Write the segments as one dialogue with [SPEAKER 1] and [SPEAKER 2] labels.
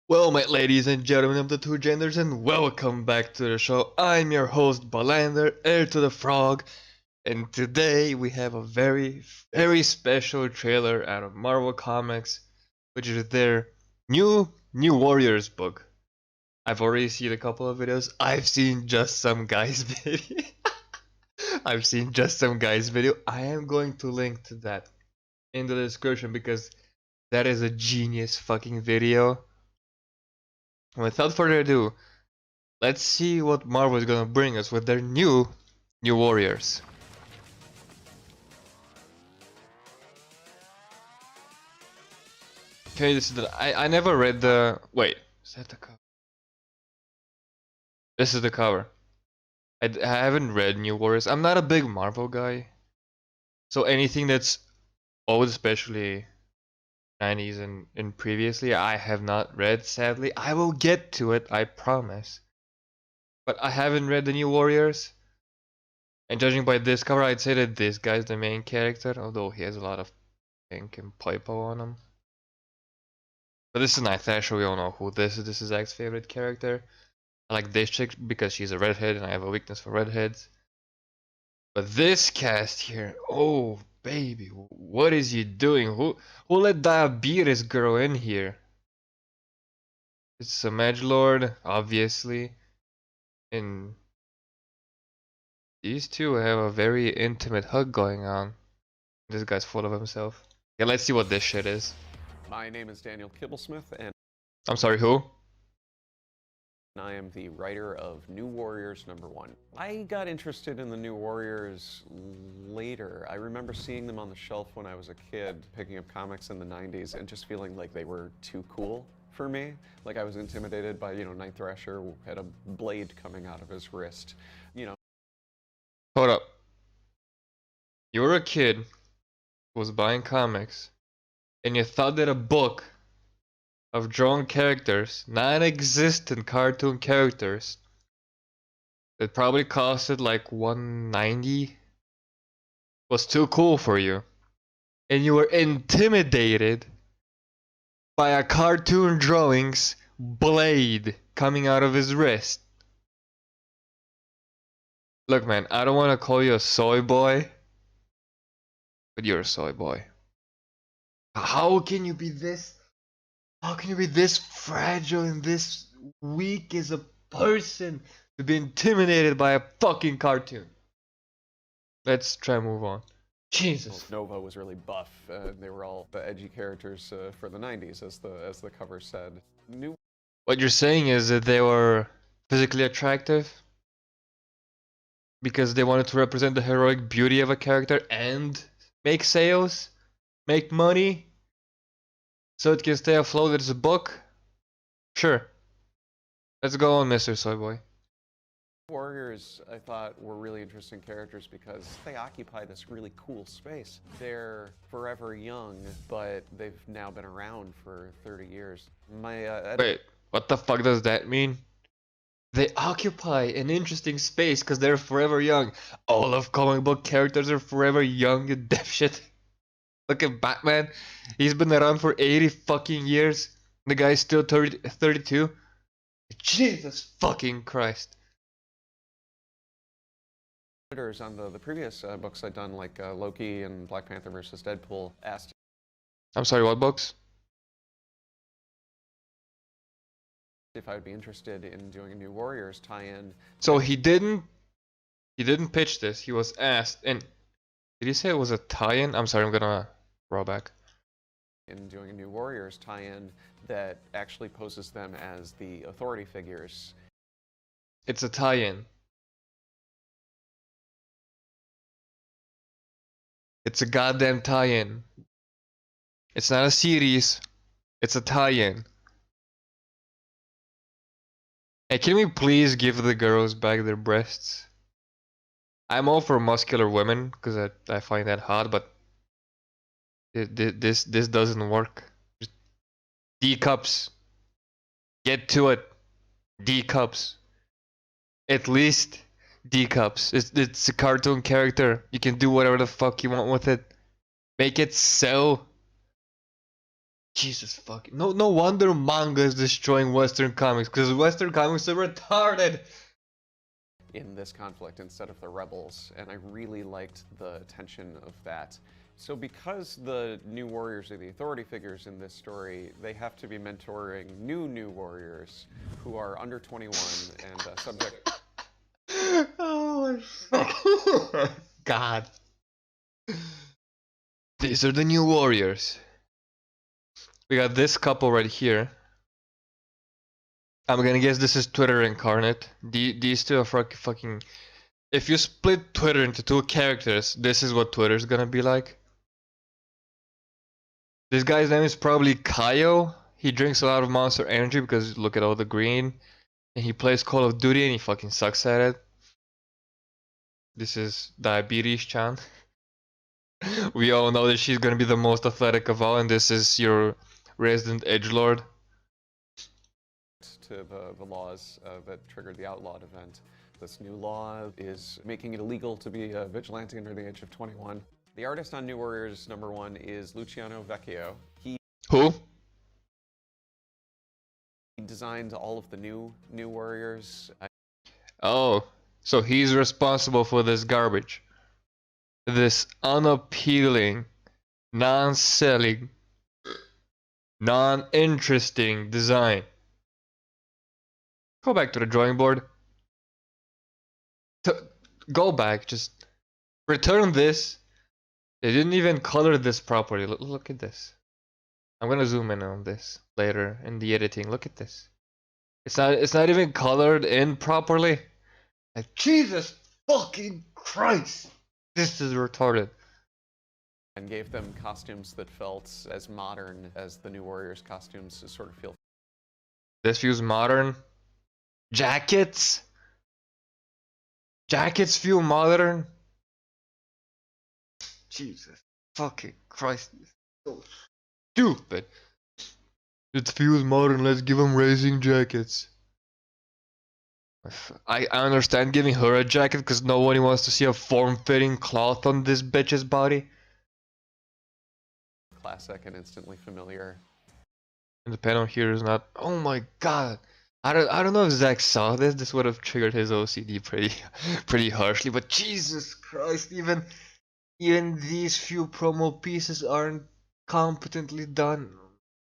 [SPEAKER 1] Well, my ladies and gentlemen of the two genders, and welcome back to the show. I'm your host, Balander, heir to the frog, and today we have a very special trailer out of Marvel Comics, which is their new Warriors book. I've already seen a couple of videos. I've seen just some guy's video. I've seen just some guy's video. I am going to link to that in the description because that is a genius fucking video. Without further ado, let's see what Marvel is gonna bring us with their new Warriors. Okay, this is the I never read the is that the cover? This is the cover. I haven't read New Warriors. I'm not a big Marvel guy, so anything that's old, especially 90s and previously, I have not read, sadly. I will get to it, I promise. But I haven't read the New Warriors. And judging by this cover, I'd say that this guy's the main character, although he has a lot of pink and purple on him. But this is Night Thrasher, we all know who this is. This is Zach's favorite character. I like this chick because she's a redhead and I have a weakness for redheads. But this cast here, oh baby, what is he doing? Who let Diabetes girl in here? It's a Magelord, obviously. And these two have a very intimate hug going on. This guy's full of himself. Yeah, let's see what this shit is.
[SPEAKER 2] My name is Daniel Kibblesmith, and
[SPEAKER 1] I'm sorry, who?
[SPEAKER 2] I am the writer of New Warriors #1. I got interested in the New Warriors later. I remember seeing them on the shelf when I was a kid, picking up comics in the 90s, and just feeling like they were too cool for me. Like I was intimidated by, Night Thrasher who had a blade coming out of his wrist,
[SPEAKER 1] Hold up. You were a kid who was buying comics, and you thought that a book of drawn characters, non-existent cartoon characters, that probably costed like $190 was too cool for you, and you were intimidated by a cartoon drawing's blade coming out of his wrist. Look, man, I don't want to call you a soy boy, but you're a soy boy. How can you be this? How can you be this fragile and this weak as a person to be intimidated by a fucking cartoon? Let's try and move on. Jesus.
[SPEAKER 2] Nova was really buff. They were all the edgy characters for the 90s, as the cover said.
[SPEAKER 1] What you're saying is that they were physically attractive because they wanted to represent the heroic beauty of a character and make sales, make money, so it can stay afloat as a book? Sure. Let's go on, Mr. Soyboy.
[SPEAKER 2] Warriors, I thought, were really interesting characters because they occupy this really cool space. They're forever young, but they've now been around for 30 years.
[SPEAKER 1] Wait, what the fuck does that mean? They occupy an interesting space because they're forever young. All of comic book characters are forever young, you dipshit. Look at Batman. He's been around for 80 fucking years. The guy's still 32. Jesus fucking Christ.
[SPEAKER 2] On the previous books I'd done, like Loki and Black Panther vs. Deadpool, asked.
[SPEAKER 1] I'm sorry, what books?
[SPEAKER 2] If I would be interested in doing a New Warriors tie-in.
[SPEAKER 1] So he didn't pitch this. He was asked, and did he say it was a tie-in? I'm sorry, I'm gonna roll back.
[SPEAKER 2] In doing a New Warriors tie-in that actually poses them as the authority figures.
[SPEAKER 1] It's a tie-in. It's a goddamn tie-in. It's not a series. It's a tie-in. Hey, can we please give the girls back their breasts? I'm all for muscular women because I find that hot, but this doesn't work. Just D cups. Get to it. D cups. At least D cups. It's a cartoon character. You can do whatever the fuck you want with it. Make it sell. Jesus fucking no wonder manga is destroying Western comics, because Western comics are retarded.
[SPEAKER 2] In this conflict instead of the rebels, and I really liked the tension of that. So because the new warriors are the authority figures in this story, they have to be mentoring new warriors who are under 21 and subject.
[SPEAKER 1] Oh my God. These are the new warriors. We got this couple right here. I'm gonna guess this is Twitter incarnate. These two are fucking... If you split Twitter into two characters, this is what Twitter's gonna be like. This guy's name is probably Kaio. He drinks a lot of Monster Energy because look at all the green. And he plays Call of Duty and he fucking sucks at it. This is Diabetes-chan. We all know that she's gonna be the most athletic of all, and this is your resident edgelord.
[SPEAKER 2] To the laws that triggered the outlawed event. This new law is making it illegal to be a vigilante under the age of 21. The artist on New Warriors #1 is Luciano Vecchio.
[SPEAKER 1] Who?
[SPEAKER 2] He designed all of the new Warriors.
[SPEAKER 1] Oh, so he's responsible for this garbage. This unappealing, non-selling, non-interesting design. Go back to the drawing board. Go back, just return this. They didn't even color this properly. Look at this. I'm gonna zoom in on this later in the editing. Look at this. It's not even colored in properly. Like, Jesus fucking Christ. This is retarded.
[SPEAKER 2] And gave them costumes that felt as modern as the New Warriors costumes sort of feel.
[SPEAKER 1] This feels modern. Jackets? Jackets feel modern? Jesus fucking Christ. This is so stupid. It feels modern, let's give them racing jackets. I understand giving her a jacket because nobody wants to see a form-fitting cloth on this bitch's body.
[SPEAKER 2] Classic and instantly familiar.
[SPEAKER 1] And the panel here is not... Oh my God. I don't know if Zach saw this. This would have triggered his OCD pretty harshly. But Jesus Christ, even these few promo pieces aren't competently done.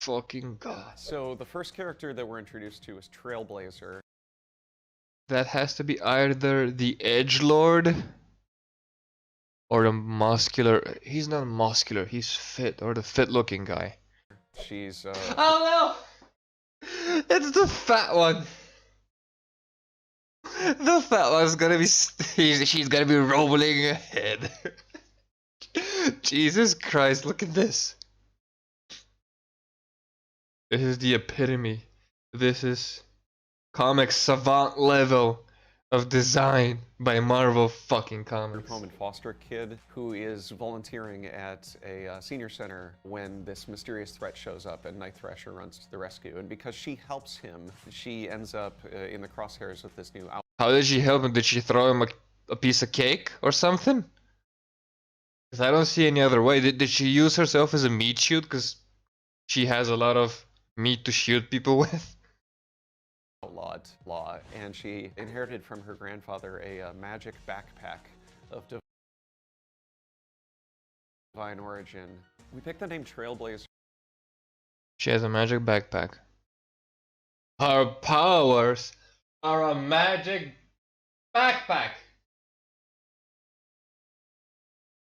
[SPEAKER 1] Fucking God.
[SPEAKER 2] So the first character that we're introduced to is Trailblazer.
[SPEAKER 1] That has to be either the Edgelord or the muscular. He's not muscular. He's fit, or the fit-looking guy.
[SPEAKER 2] She's
[SPEAKER 1] Oh no! It's the fat one. The fat one's gonna be. She's gonna be rolling ahead. Jesus Christ! Look at this. This is the epitome. This is comic savant level of design by Marvel fucking Comics.
[SPEAKER 2] home and foster kid who is volunteering at a senior center when this mysterious threat shows up and Night Thrasher runs to the rescue. And because she helps him, she ends up in the crosshairs with this new
[SPEAKER 1] How did she help him? Did she throw him a piece of cake or something? Because I don't see any other way. Did she use herself as a meat shoot? Because she has a lot of meat to shoot people with.
[SPEAKER 2] outlawed law, and she inherited from her grandfather a magic backpack of divine origin. We picked the name Trailblazer.
[SPEAKER 1] She has a magic backpack. Her powers are a magic backpack.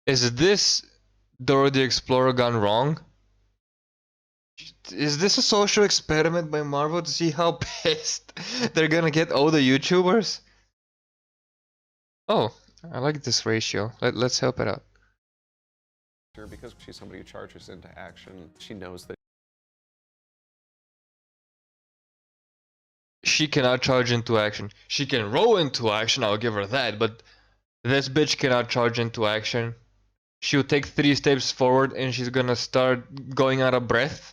[SPEAKER 1] Is this Dora the Explorer gone wrong? Is this a social experiment by Marvel to see how pissed they're gonna get all the YouTubers? Oh, I like this ratio. Let's help it out.
[SPEAKER 2] Because she's somebody who charges into action, she knows that
[SPEAKER 1] she cannot charge into action. She can roll into action, I'll give her that, but this bitch cannot charge into action. She'll take 3 steps forward and she's gonna start going out of breath.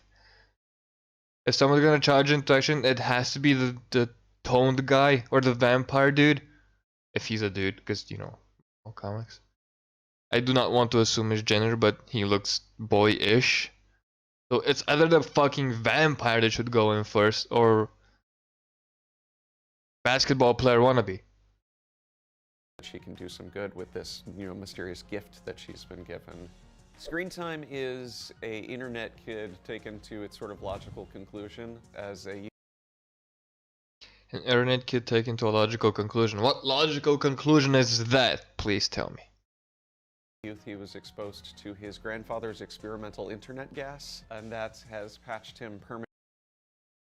[SPEAKER 1] If someone's gonna charge into action, it has to be the toned guy or the vampire dude. If he's a dude, because, you know, all comics. I do not want to assume his gender, but he looks boyish. So it's either the fucking vampire that should go in first, or basketball player wannabe.
[SPEAKER 2] She can do some good with this, mysterious gift that she's been given. Screen time is a internet kid taken to its sort of logical conclusion as a
[SPEAKER 1] An internet kid taken to a logical conclusion. What logical conclusion is that? Please tell me.
[SPEAKER 2] youth. He was exposed to his grandfather's experimental internet gas, and that has patched him permanently.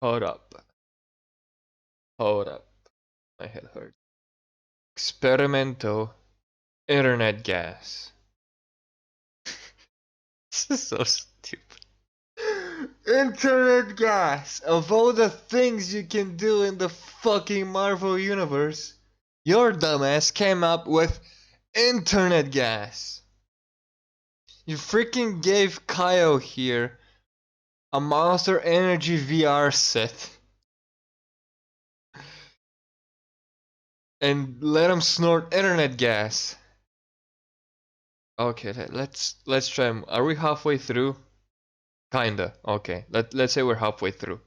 [SPEAKER 1] Hold up. Hold up. My head hurts. Experimental internet gas. This is so stupid. Internet gas! Of all the things you can do in the fucking Marvel universe, your dumbass came up with internet gas. You freaking gave Kyle here a Monster Energy VR set and let him snort internet gas. Okay, let's try. Are we halfway through? Kinda. Okay. Let's say we're halfway through.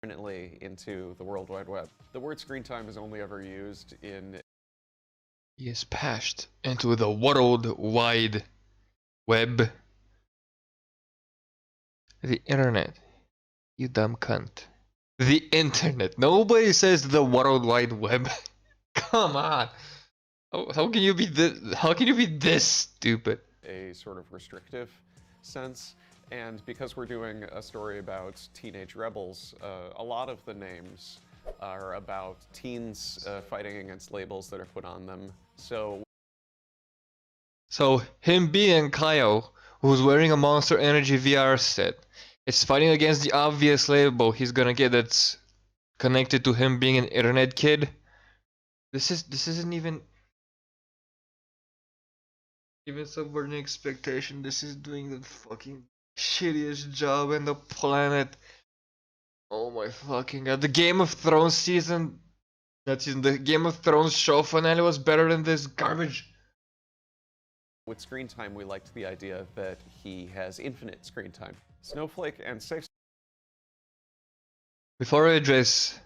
[SPEAKER 2] Into the World Wide Web. The word screen time is only ever used in.
[SPEAKER 1] He is patched into the World Wide Web. The internet. You dumb cunt. The internet. Nobody says the World Wide Web. Come on. How can you be this? How can you be this stupid?
[SPEAKER 2] A sort of restrictive sense. And because we're doing a story about teenage rebels, a lot of the names are about teens fighting against labels that are put on them. So
[SPEAKER 1] him being Kyle, who's wearing a Monster Energy VR set, is fighting against the obvious label he's gonna get that's connected to him being an internet kid. This isn't even subverting expectation. This is doing the fucking shittiest job in the planet. Oh my fucking god. The Game of Thrones season, the Game of Thrones show finale was better than this garbage.
[SPEAKER 2] with screen time, we liked the idea that he has infinite screen time. Snowflake and SAFESPACE.
[SPEAKER 1] Before I address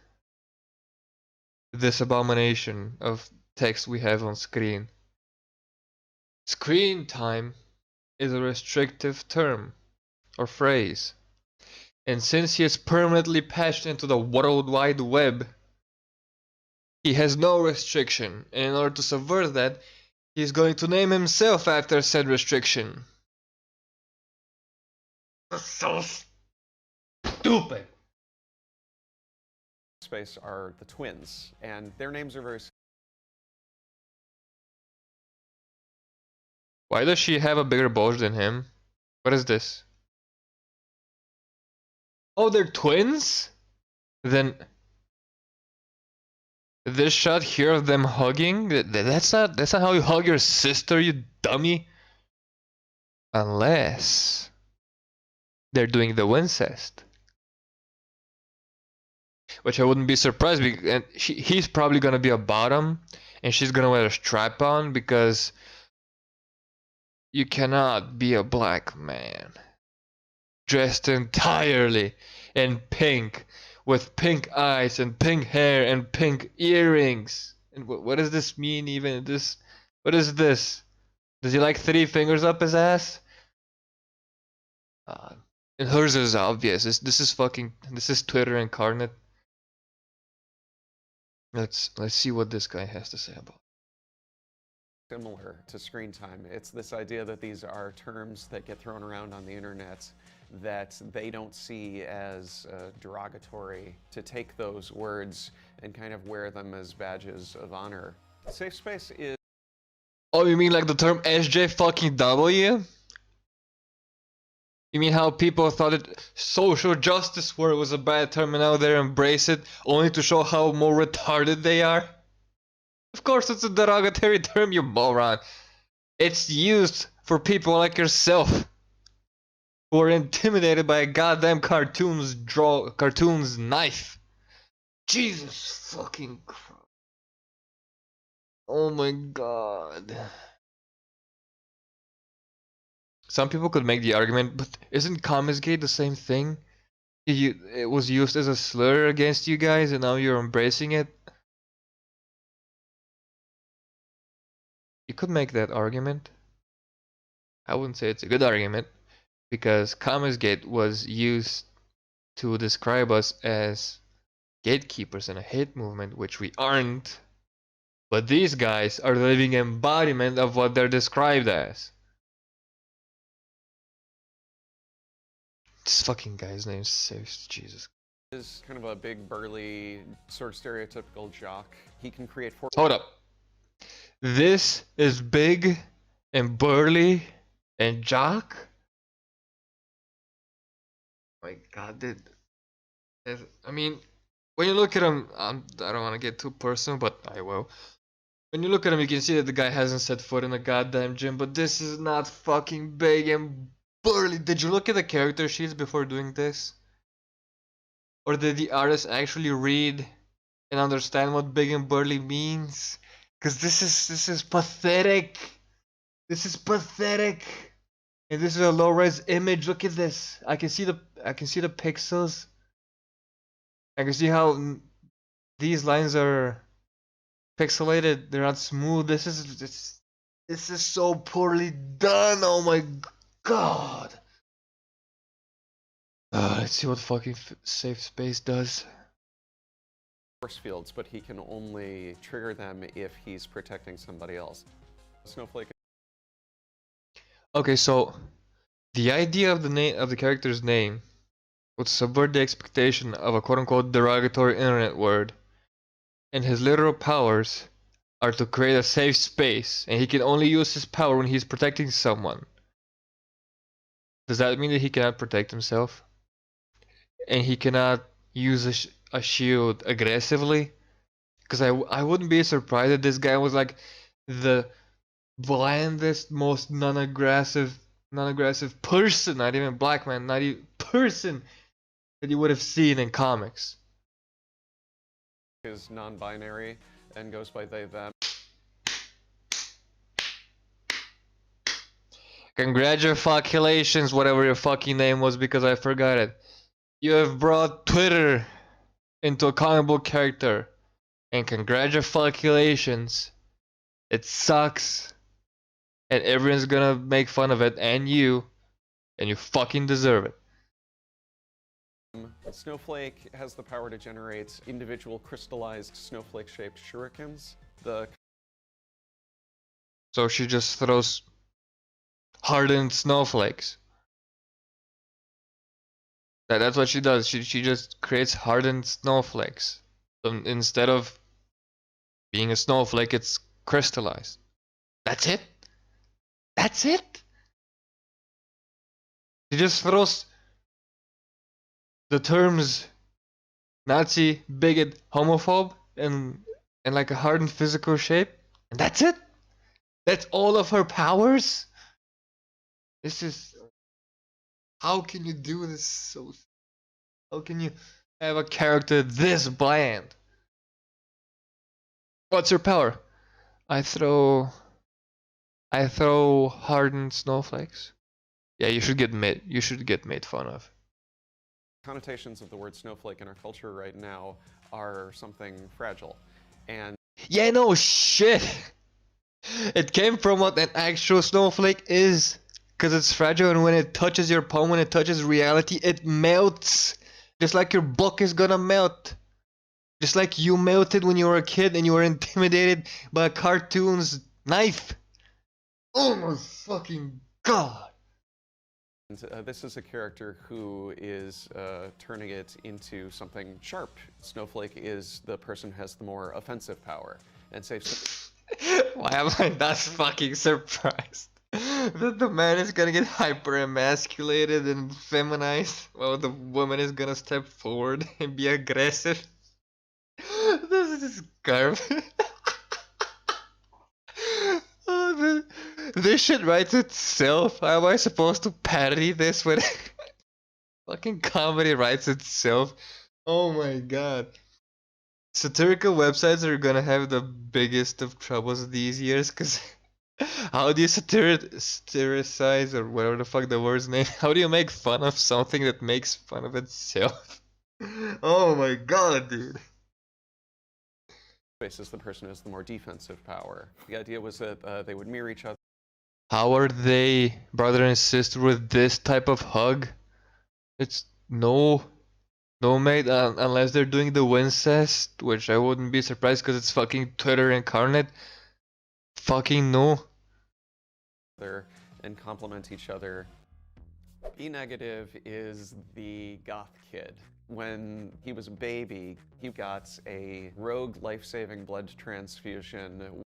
[SPEAKER 1] this abomination of text we have on screen, screen time is a restrictive term or phrase, and since he is permanently patched into the World Wide Web, he has no restriction, and in order to subvert that, he's going to name himself after said restriction. That's so stupid.
[SPEAKER 2] Space are the twins, and their names are very.
[SPEAKER 1] Why does she have a bigger bulge than him? What is this? Oh, they're twins? Then this shot here of them hugging, that's not how you hug your sister, you dummy. Unless they're doing the incest. Which I wouldn't be surprised because and he's probably gonna be a bottom and she's gonna wear a strap on because you cannot be a black man dressed entirely in pink with pink eyes and pink hair and pink earrings. And what does this mean even? What is this? Does he like 3 fingers up his ass? And hers is obvious. This is Twitter incarnate. Let's see what this guy has to say about it.
[SPEAKER 2] Similar to screen time. It's this idea that these are terms that get thrown around on the internet that they don't see as derogatory, to take those words and kind of wear them as badges of honor. Safe space is.
[SPEAKER 1] Oh, you mean like the term SJW? You mean how people thought that social justice word was a bad term and now they embrace it only to show how more retarded they are? Of course it's a derogatory term, you moron. It's used for people like yourself who are intimidated by a goddamn cartoon's knife. Jesus fucking Christ. Oh my god. some people could make the argument, but isn't Comicsgate the same thing? It was used as a slur against you guys, and now you're embracing it. You could make that argument. I wouldn't say it's a good argument, because Comicsgate was used to describe us as gatekeepers in a hate movement, which we aren't. But these guys are the living embodiment of what they're described as. This fucking guy's name saves Jesus.
[SPEAKER 2] Is kind of a big, burly, sort of stereotypical jock. He can create
[SPEAKER 1] Hold up. This is big and burly and jock? Oh my god, dude. I mean, when you look at him, I don't want to get too personal, but I will. When you look at him, you can see that the guy hasn't set foot in a goddamn gym, but this is not fucking big and burly. Did you look at the character sheets before doing this? Or did the artist actually read and understand what big and burly means? Because this is pathetic. This is pathetic. And this is a low-res image. Look at this. I can see the pixels. I can see how these lines are pixelated. They're not smooth. This is so poorly done. Oh my god. Let's see what fucking SAFESPACE does.
[SPEAKER 2] Force fields, but he can only trigger them if he's protecting somebody else. Snowflake.
[SPEAKER 1] Okay, so the idea of the name of the character's name would subvert the expectation of a quote-unquote derogatory internet word, and his literal powers are to create a safe space, and he can only use his power when he's protecting someone. Does that mean that he cannot protect himself? And he cannot use a shield aggressively? Because I wouldn't be surprised if this guy was like the blandest, most non-aggressive person, not even black man, not even person that you would have seen in comics.
[SPEAKER 2] Is non-binary and goes by they, them.
[SPEAKER 1] Congratulations, whatever your fucking name was, because I forgot it. You have brought Twitter into a comic book character. And congratulations. It sucks. And everyone's gonna make fun of it, and you fucking deserve it.
[SPEAKER 2] Snowflake has the power to generate individual crystallized snowflake-shaped shurikens.
[SPEAKER 1] So she just throws hardened snowflakes. That's what she does. She just creates hardened snowflakes. So instead of being a snowflake, it's crystallized. That's it? That's it? She just throws the terms Nazi, bigot, homophobe, and like a hardened physical shape, and that's it? That's all of her powers? This is... How can you do this so... How can you have a character this bland? What's her power? I throw hardened snowflakes. Yeah, you should get made fun of.
[SPEAKER 2] Connotations of the word snowflake in our culture right now are something fragile. And
[SPEAKER 1] yeah, no shit. It came from what an actual snowflake is. Because it's fragile, and when it touches your palm, when it touches reality, it melts. Just like your book is gonna melt. Just like you melted when you were a kid and you were intimidated by a cartoon's knife. Oh my fucking god.
[SPEAKER 2] This is a character who is turning it into something sharp. Snowflake is the person who has the more offensive power. And safe.
[SPEAKER 1] Why am I not fucking surprised that the man is gonna get hyper emasculated and feminized while the woman is gonna step forward and be aggressive? This is garbage. Oh, this shit writes itself. How am I supposed to parody this when fucking comedy writes itself? Oh my god. Satirical websites are gonna have the biggest of troubles these years, because How do you satirize or whatever the fuck the word's name? How do you make fun of something that makes fun of itself? Oh my god, dude.
[SPEAKER 2] Is the person who has the more defensive power. The idea was that they would mirror each other.
[SPEAKER 1] How are they brother and sister with this type of hug? It's no, mate, unless they're doing the Wincest, which I wouldn't be surprised because it's fucking Twitter incarnate. Fucking no.
[SPEAKER 2] And complement each other. B negative is the goth kid. When he was a baby, he got a rogue life-saving blood transfusion.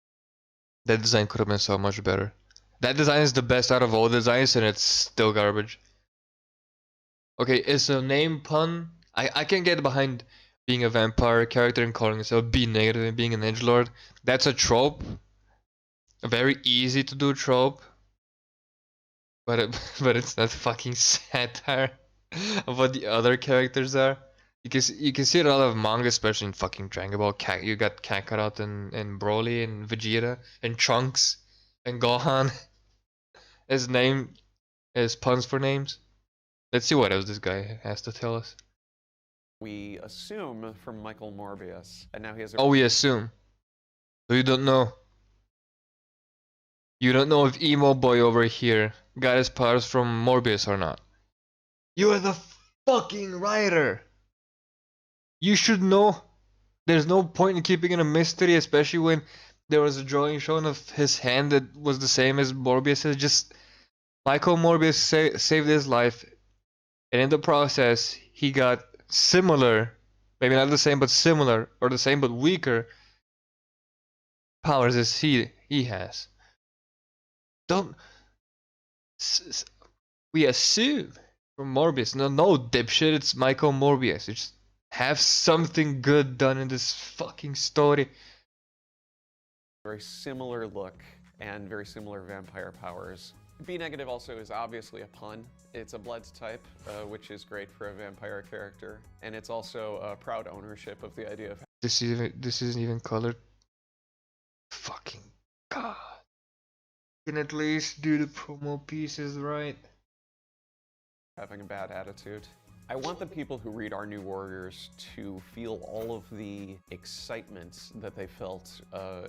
[SPEAKER 1] That design could have been so much better. That design is the best out of all designs and it's still garbage. Okay, it's a name pun. I can get behind being a vampire character and calling yourself B negative and being an edgelord. That's a trope. A very easy to do trope. But but it's not fucking satire of what the other characters are. You can see it in a lot of manga, especially in fucking Dragon Ball. You got Kakarot and Broly and Vegeta and Trunks and Gohan as puns for names. Let's see what else this guy has to tell us.
[SPEAKER 2] We assume from Michael Morbius, and now he has a...
[SPEAKER 1] Oh, we assume. So you don't know. You don't know if Emo Boy over here got his powers from Morbius or not. You are the fucking writer! You should know. There's no point in keeping it a mystery, especially when there was a drawing shown of his hand that was the same as Morbius's. Just Michael Morbius saved his life, and in the process, he got similar, maybe not the same, but similar, or the same but weaker powers as he has. Don't. We assume from Morbius. No, dipshit. It's Michael Morbius. It's just have something good done in this fucking story.
[SPEAKER 2] Very similar look and very similar vampire powers. B negative also is obviously a pun. It's a blood type, which is great for a vampire character, and it's also a proud ownership of the idea of...
[SPEAKER 1] This isn't even colored. Fucking god. You can at least do the promo pieces right.
[SPEAKER 2] Having a bad attitude. I want the people who read our New Warriors to feel all of the excitement that they felt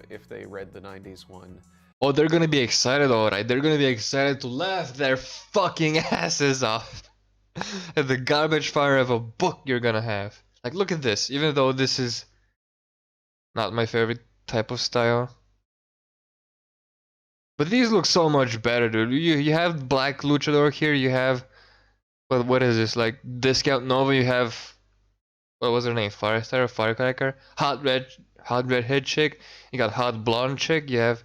[SPEAKER 2] if they read the 90s one.
[SPEAKER 1] Oh, they're gonna be excited, alright. They're gonna be excited to laugh their fucking asses off at the garbage fire of a book you're gonna have. Like, look at this. Even though this is not my favorite type of style, but these look so much better, dude. You have Black Luchador here. You have what is this, like Discount Nova? You have, what was her name? Firestar or Firecracker? Hot redhead chick. You got hot blonde chick. You have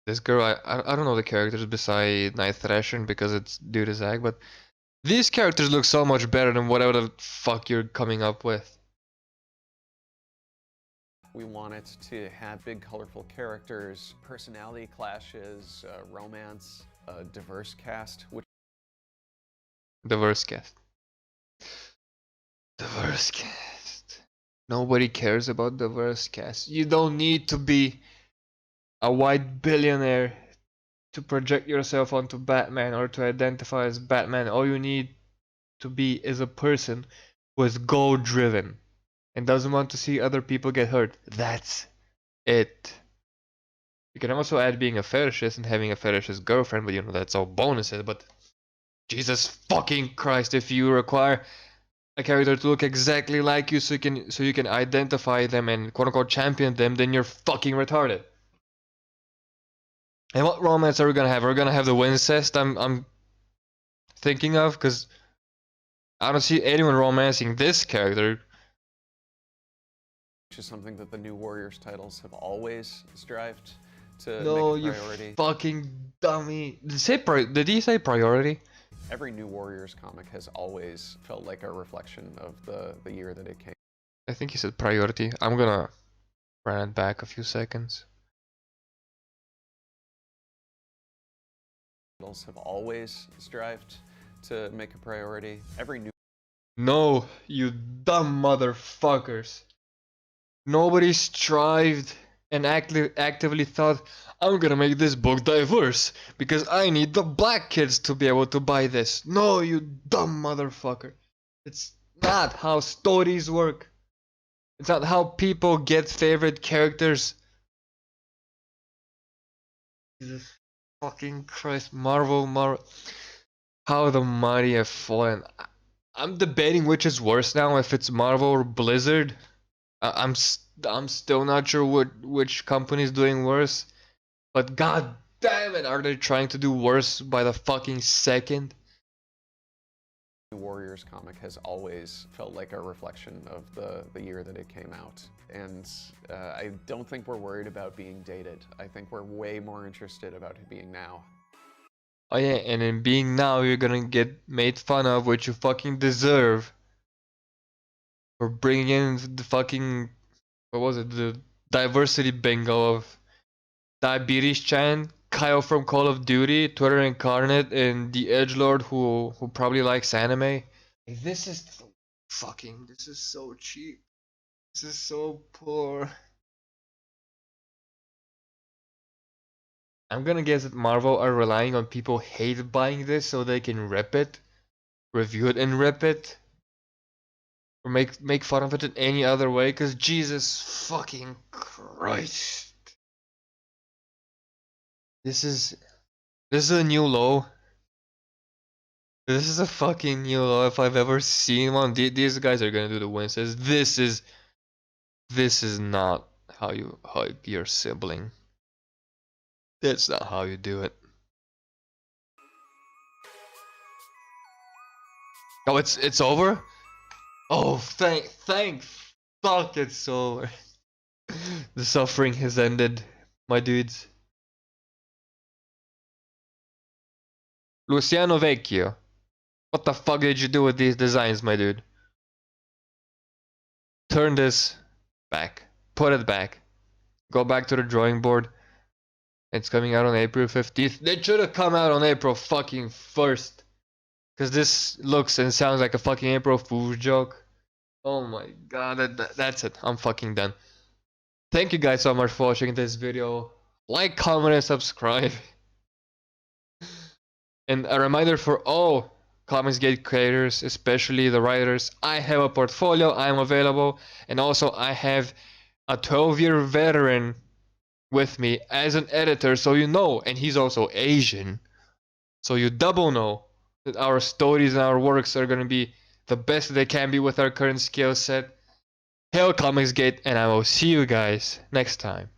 [SPEAKER 1] this girl. I don't know the characters beside Night Thrasher because it's due to Zach, but these characters look so much better than whatever the fuck you're coming up with.
[SPEAKER 2] We want it to have big, colorful characters, personality clashes, romance, a diverse cast.
[SPEAKER 1] Diverse cast. Diverse cast. Nobody cares about diverse cast. You don't need to be a white billionaire to project yourself onto Batman or to identify as Batman. All you need to be is a person who is goal driven and doesn't want to see other people get hurt. That's it. You can also add being a fetishist and having a fetishist girlfriend, but you know that's all bonuses. But Jesus fucking Christ, if you require a character to look exactly like you so you can identify them and quote unquote champion them, then you're fucking retarded. And what romance are we gonna have? We're gonna have the Wincest I'm thinking of, because I don't see anyone romancing this character.
[SPEAKER 2] Which is something that the New Warriors titles have always strived to
[SPEAKER 1] No,
[SPEAKER 2] make a
[SPEAKER 1] you
[SPEAKER 2] priority.
[SPEAKER 1] fucking dummy. Did he say priority?
[SPEAKER 2] Every New Warriors comic has always felt like a reflection of the year that it came.
[SPEAKER 1] I think he said priority. I'm gonna run it back a few seconds.
[SPEAKER 2] Titles have always strived to make a priority. Every new...
[SPEAKER 1] No, you dumb motherfuckers. Nobody strived and actively thought, I'm gonna make this book diverse because I need the black kids to be able to buy this. No, you dumb motherfucker. It's not how stories work. It's not how people get favorite characters. Jesus fucking Christ, Marvel. How the mighty have fallen. I'm debating which is worse now, if it's Marvel or Blizzard. I'm still not sure which company is doing worse. But god damn it, are they trying to do worse by the fucking second?
[SPEAKER 2] Warriors comic has always felt like a reflection of the year that it came out. And I don't think we're worried about being dated. I think we're way more interested about it being now.
[SPEAKER 1] Oh yeah, and in being now, you're gonna get made fun of, which you fucking deserve. For bringing in the fucking, what was it, the diversity bingo of Diabetes Chan, Kyle from Call of Duty, Twitter Incarnate, and the Edgelord who probably likes anime. This is this is so cheap. This is so poor. I'm gonna guess that Marvel are relying on people hate buying this so they can rip it, review it and rip it, or make fun of it in any other way. Cause Jesus fucking Christ, this is a new low. This is a fucking new low if I've ever seen one. These guys are gonna do the win. Says this is not how you hug your sibling. That's not how you do it. Oh, it's over? Oh, thank fuck, it's over. The suffering has ended, my dudes. Luciano Vecchio, what the fuck did you do with these designs, my dude? Turn this back. Put it back. Go back to the drawing board. It's coming out on April 15th. It should have come out on April fucking 1st. Cause this looks and sounds like a fucking April Fool's joke. Oh my god, that's it. I'm fucking done. Thank you guys so much for watching this video. Like, comment, and subscribe. And a reminder for all Comicsgate creators, especially the writers, I have a portfolio, I'm available, and also I have a 12-year veteran with me as an editor, so you know, and he's also Asian, so you double know that our stories and our works are gonna be the best they can be with our current skill set. Hail Comicsgate, and I will see you guys next time.